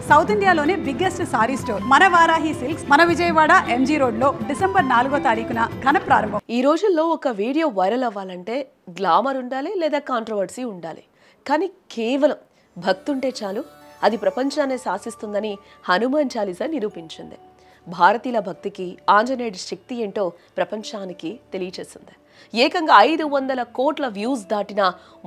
South ఇండియాలోనే biggest sorry store మన Varahi silks మన విజయవాడ ఎంజీ రోడ్ లో డిసెంబర్ 4వ తారీఖున ఘన ప్రారంభం. ఈ రోజుల్లో ఒక వీడియో వైరల్ అవ్వాలంటే గ్లామర్ ఉండాలి లేదా కాంట్రవర్సీ ఉండాలి. కానీ కేవలం భక్తుంటే చాలు అది ప్రపంచాన్ని శాసిస్తుందని హనుమాన్ చాలీసా నిరూపించింది. భారతీయుల భక్తికి ఆంజనేయుడి శక్తి ఏంటో ప్రపంచానికి తెలియచేసింది. ఏకంగా 500 కోట్ల వ్యూస్ దాటిన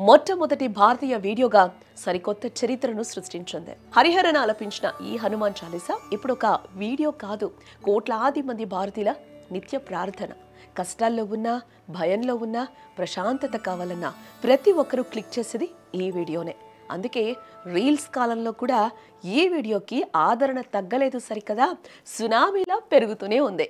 మొట్టమొదటి భారతీయ వీడియోగా సరికొత్త చరిత్రను సృష్టించింది. హరిహరన్ ఆలపించిన ఈ హనుమాన్ చాలీసా ఇప్పుడు ఒక వీడియో కాదు, కోట్లాది మంది భారతీయుల నిత్య ప్రార్థన. కష్టాల్లో ఉన్నా, భయంలో ఉన్నా, ప్రశాంతత కావాలన్నా ప్రతి ఒక్కరూ క్లిక్ చేసేది ఈ వీడియోనే. అందుకే రీల్స్ కాలంలో కూడా ఈ వీడియోకి ఆదరణ తగ్గలేదు సరికదా, సునామీలా పెరుగుతూనే ఉంది.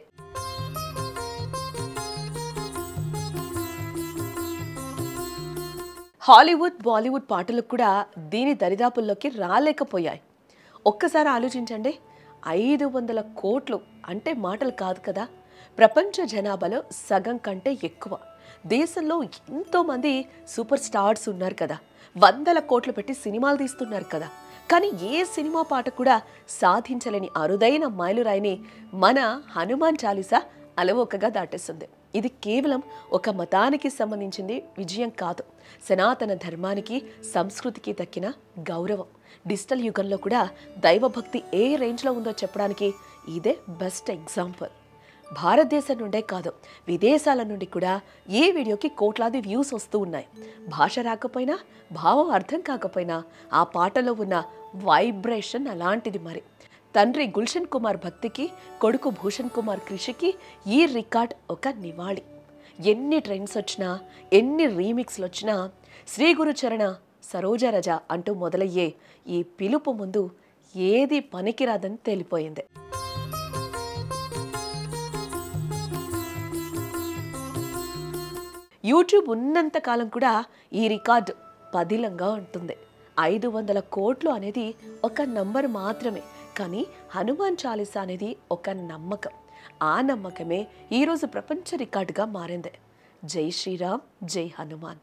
హాలీవుడ్, బాలీవుడ్ పాటలు కూడా దీని దరిదాపుల్లోకి రాలేకపోయాయి. ఒక్కసారి ఆలోచించండి, 500 కోట్లు అంటే మాటలు కాదు కదా. ప్రపంచ జనాభాలో సగం కంటే ఎక్కువ. దేశంలో ఎంతోమంది సూపర్ స్టార్స్ ఉన్నారు కదా, 100 కోట్లు పెట్టి సినిమాలు తీస్తున్నారు కదా. కానీ ఏ సినిమా పాట కూడా సాధించలేని అరుదైన మైలురాయిని మన హనుమాన్ చాలీసా అలవోకగా దాటేస్తుంది. ఇది కేవలం ఒక మతానికి సంబంధించింది విజయం కాదు, సనాతన ధర్మానికి, సంస్కృతికి దక్కిన గౌరవం. డిజిటల్ యుగంలో కూడా దైవభక్తి ఏ రేంజ్లో ఉందో చెప్పడానికి ఇదే బెస్ట్ ఎగ్జాంపుల్. భారతదేశం నుండే కాదు, విదేశాల నుండి కూడా ఈ వీడియోకి కోట్లాది వ్యూస్ వస్తూ ఉన్నాయి. భాష రాకపోయినా, భావం అర్థం కాకపోయినా ఆ పాటలో ఉన్న వైబ్రేషన్ అలాంటిది. మరి తండ్రి గుల్షన్ కుమార్ భక్తికి, కొడుకు భూషణ్ కుమార్ కృషికి ఈ రికార్డ్ ఒక నివాళి. ఎన్ని ట్రెండ్స్ వచ్చినా, ఎన్ని రీమిక్స్లు వచ్చినా, శ్రీ గురు చరణ సరోజరజ అంటూ మొదలయ్యే ఈ పిలుపు ముందు ఏది పనికిరాదని తేలిపోయింది. యూట్యూబ్ ఉన్నంత కాలం కూడా ఈ రికార్డు పదిలంగా ఉంటుంది. 500 కోట్లు అనేది ఒక నంబర్ మాత్రమే, కానీ హనుమాన్ చాలీసా అనేది ఒక నమ్మకం. ఆ నమ్మకమే ఈరోజు ప్రపంచ రికార్డుగా మారింది. జై శ్రీరామ్, జై హనుమాన్.